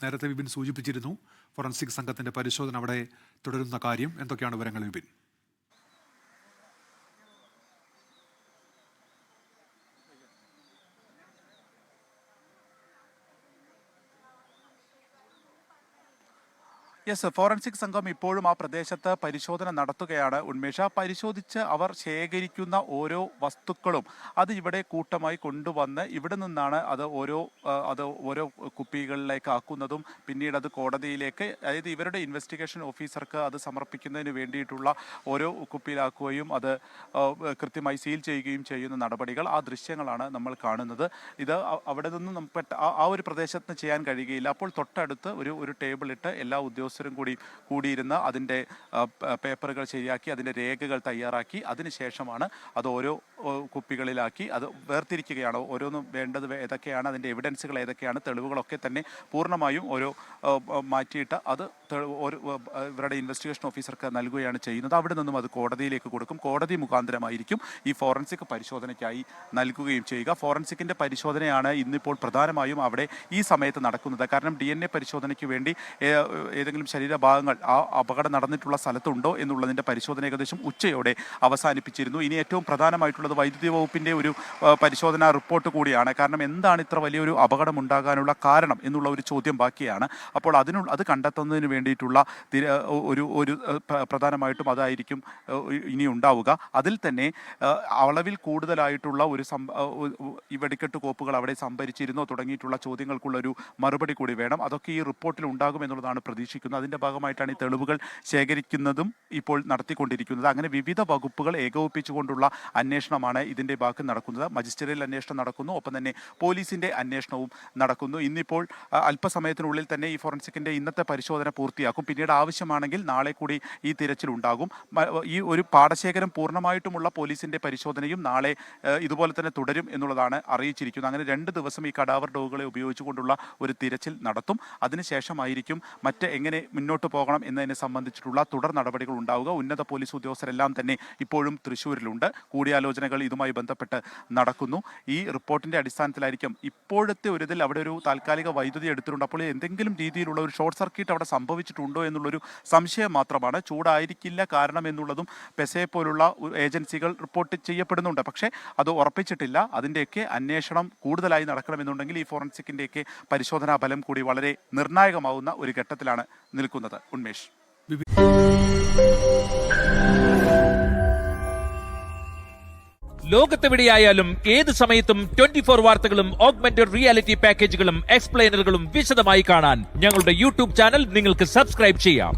നേരത്തെ വിപിൻ സൂചിപ്പിച്ചിരുന്നു ഫോറൻസിക് സംഘത്തിന്റെ പരിശോധന അവിടെ തുടരുന്ന കാര്യം. എന്തൊക്കെയാണ് വിവരങ്ങൾ വിപിൻ? യെസ്, ഫോറൻസിക് സംഘം ഇപ്പോഴും ആ പ്രദേശത്ത് പരിശോധന നടത്തുകയാണ് ഉന്മേഷ. പരിശോധിച്ച് അവർ ശേഖരിക്കുന്ന ഓരോ വസ്തുക്കളും അത് ഇവിടെ കൂട്ടമായി കൊണ്ടുവന്ന് ഇവിടെ നിന്നാണ് അത് ഓരോ കുപ്പികളിലേക്ക് ആക്കുന്നതും പിന്നീട് അത് കോടതിയിലേക്ക്, അതായത് ഇവരുടെ ഇൻവെസ്റ്റിഗേഷൻ ഓഫീസർക്ക് അത് സമർപ്പിക്കുന്നതിന് വേണ്ടിയിട്ടുള്ള ഓരോ കുപ്പിയിലാക്കുകയും അത് കൃത്യമായി സീൽ ചെയ്യുകയും ചെയ്യുന്ന നടപടികൾ, ആ ദൃശ്യങ്ങളാണ് നമ്മൾ കാണുന്നത്. ഇത് അവിടെ നിന്ന് നമുക്ക് ആ ഒരു പ്രദേശത്ത് ചെയ്യാൻ കഴിയുകയില്ല. അപ്പോൾ തൊട്ടടുത്ത് ഒരു ടേബിൾ ഇട്ട് എല്ലാ ഉദ്യോഗസ്ഥരും കൂടിയിരുന്ന് അതിൻ്റെ പേപ്പറുകൾ ശരിയാക്കി അതിൻ്റെ രേഖകൾ തയ്യാറാക്കി അതിനുശേഷമാണ് അത് ഓരോ കുപ്പികളിലാക്കി അത് വേർതിരിക്കുകയാണ്. ഓരോന്നും വേണ്ടത് ഏതൊക്കെയാണ്, അതിൻ്റെ എവിഡൻസുകൾ ഏതൊക്കെയാണ്, തെളിവുകളൊക്കെ തന്നെ പൂർണ്ണമായും ഓരോ മാറ്റിയിട്ട് അത് ഇവരുടെ ഇൻവെസ്റ്റിഗേഷൻ ഓഫീസർക്ക് നൽകുകയാണ് ചെയ്യുന്നത്. അവിടെ നിന്നും അത് കോടതിയിലേക്ക് കൊടുക്കും. കോടതി മുഖാന്തരമായിരിക്കും ഈ ഫോറൻസിക് പരിശോധനയ്ക്കായി നൽകുകയും ചെയ്യുക. ഫോറൻസിക്കിൻ്റെ പരിശോധനയാണ് ഇന്നിപ്പോൾ പ്രധാനമായും അവിടെ ഈ സമയത്ത് നടക്കുന്നത്. കാരണം DNA പരിശോധനയ്ക്ക് വേണ്ടി ഏതെങ്കിലും ശരീരഭാഗങ്ങൾ ആ അപകടം നടന്നിട്ടുള്ള സ്ഥലത്തുണ്ടോ എന്നുള്ളതിൻ്റെ പരിശോധന ഏകദേശം ഉച്ചയോടെ അവസാനിപ്പിച്ചിരുന്നു. ഇനി ഏറ്റവും പ്രധാനമായിട്ടുള്ളത് വൈദ്യുതി വകുപ്പിൻ്റെ ഒരു പരിശോധനാ റിപ്പോർട്ട് കൂടിയാണ്. കാരണം എന്താണ് ഇത്ര വലിയൊരു അപകടം ഉണ്ടാകാനുള്ള കാരണം എന്നുള്ള ഒരു ചോദ്യം ബാക്കിയാണ്. അപ്പോൾ അത് കണ്ടെത്തുന്നതിന് വേണ്ടിയിട്ടുള്ള ഒരു പ്രധാനമായിട്ടും അതായിരിക്കും ഇനി ഉണ്ടാവുക. അതിൽ തന്നെ അളവിൽ കൂടുതലായിട്ടുള്ള ഈ വെടിക്കെട്ട് കോപ്പുകൾ അവിടെ സംഭരിച്ചിരുന്നോ തുടങ്ങിയിട്ടുള്ള ചോദ്യങ്ങൾക്കുള്ള ഒരു മറുപടി കൂടി വേണം. അതൊക്കെ ഈ റിപ്പോർട്ടിൽ ഉണ്ടാകുമെന്നുള്ളതാണ് പ്രതീക്ഷിക്കുന്നത്. അതിൻ്റെ ഭാഗമായിട്ടാണ് ഈ തെളിവുകൾ ശേഖരിക്കുന്നതും ഇപ്പോൾ നടത്തിക്കൊണ്ടിരിക്കുന്നത്. അങ്ങനെ വിവിധ വകുപ്പുകൾ ഏകോപിപ്പിച്ചുകൊണ്ടുള്ള അന്വേഷണമാണ് ഇതിൻ്റെ ബാക്കി നടക്കുന്നത്. മജിസ്ട്രേറ്റിൽ അന്വേഷണം നടക്കുന്നു, ഒപ്പം തന്നെ പോലീസിൻ്റെ അന്വേഷണവും നടക്കുന്നു. ഇന്നിപ്പോൾ അല്പസമയത്തിനുള്ളിൽ തന്നെ ഈ ഫോറൻസിക്കിൻ്റെ ഇന്നത്തെ പരിശോധന പൂർത്തിയാക്കും. പിന്നീട് ആവശ്യമാണെങ്കിൽ നാളെ കൂടി ഈ തിരച്ചിലുണ്ടാകും. ഈ ഒരു പാടശേഖരം പൂർണ്ണമായിട്ടുമുള്ള പോലീസിൻ്റെ പരിശോധനയും നാളെ ഇതുപോലെ തന്നെ തുടരും എന്നുള്ളതാണ് അറിയിച്ചിരിക്കുന്നത്. അങ്ങനെ 2 ദിവസം ഈ കടാവർ ഡോഗുകളെ ഉപയോഗിച്ചുകൊണ്ടുള്ള ഒരു തിരച്ചിൽ നടത്തും. അതിനുശേഷമായിരിക്കും എങ്ങനെ മുന്നോട്ട് പോകണം എന്നതിനെ സംബന്ധിച്ചിട്ടുള്ള തുടർ നടപടികൾ ഉണ്ടാവുക. ഉന്നത പോലീസ് ഉദ്യോഗസ്ഥരെല്ലാം തന്നെ ഇപ്പോഴും തൃശ്ശൂരിലുണ്ട്. കൂടിയാലോചനകൾ ഇതുമായി ബന്ധപ്പെട്ട് നടക്കുന്നു. ഈ റിപ്പോർട്ടിൻ്റെ അടിസ്ഥാനത്തിലായിരിക്കും ഇപ്പോഴത്തെ ഒരു ഇതിൽ അവിടെ ഒരു താൽക്കാലിക വൈദ്യുതി എടുത്തിട്ടുണ്ട്. അപ്പോൾ എന്തെങ്കിലും രീതിയിലുള്ള ഒരു ഷോർട്ട് സർക്യൂട്ട് അവിടെ സംഭവിച്ചിട്ടുണ്ടോ എന്നുള്ളൊരു സംശയം മാത്രമാണ്. ചൂടായിരിക്കില്ല കാരണം എന്നുള്ളതും പെസയെ പോലുള്ള ഏജൻസികൾ റിപ്പോർട്ട് ചെയ്യപ്പെടുന്നുണ്ട്. പക്ഷേ അത് ഉറപ്പിച്ചിട്ടില്ല. അതിൻ്റെയൊക്കെ അന്വേഷണം കൂടുതലായി നടക്കണമെന്നുണ്ടെങ്കിൽ ഈ ഫോറൻസിക്കിൻ്റെയൊക്കെ പരിശോധനാ ഫലം കൂടി വളരെ നിർണായകമാവുന്ന ഒരു ഘട്ടത്തിലാണ് നിൽക്കുന്നത്. ഉന്മേഷ്, ലോകത്തെവിടെയായാലും ഏത് സമയത്തും 24 വാർത്തകളും ഓഗ്മെന്റഡ് റിയാലിറ്റി പാക്കേജുകളും എക്സ്പ്ലെയിനറുകളും വിശദമായി കാണാൻ ഞങ്ങളുടെ YouTube ചാനൽ നിങ്ങൾക്ക് സബ്സ്ക്രൈബ് ചെയ്യാം.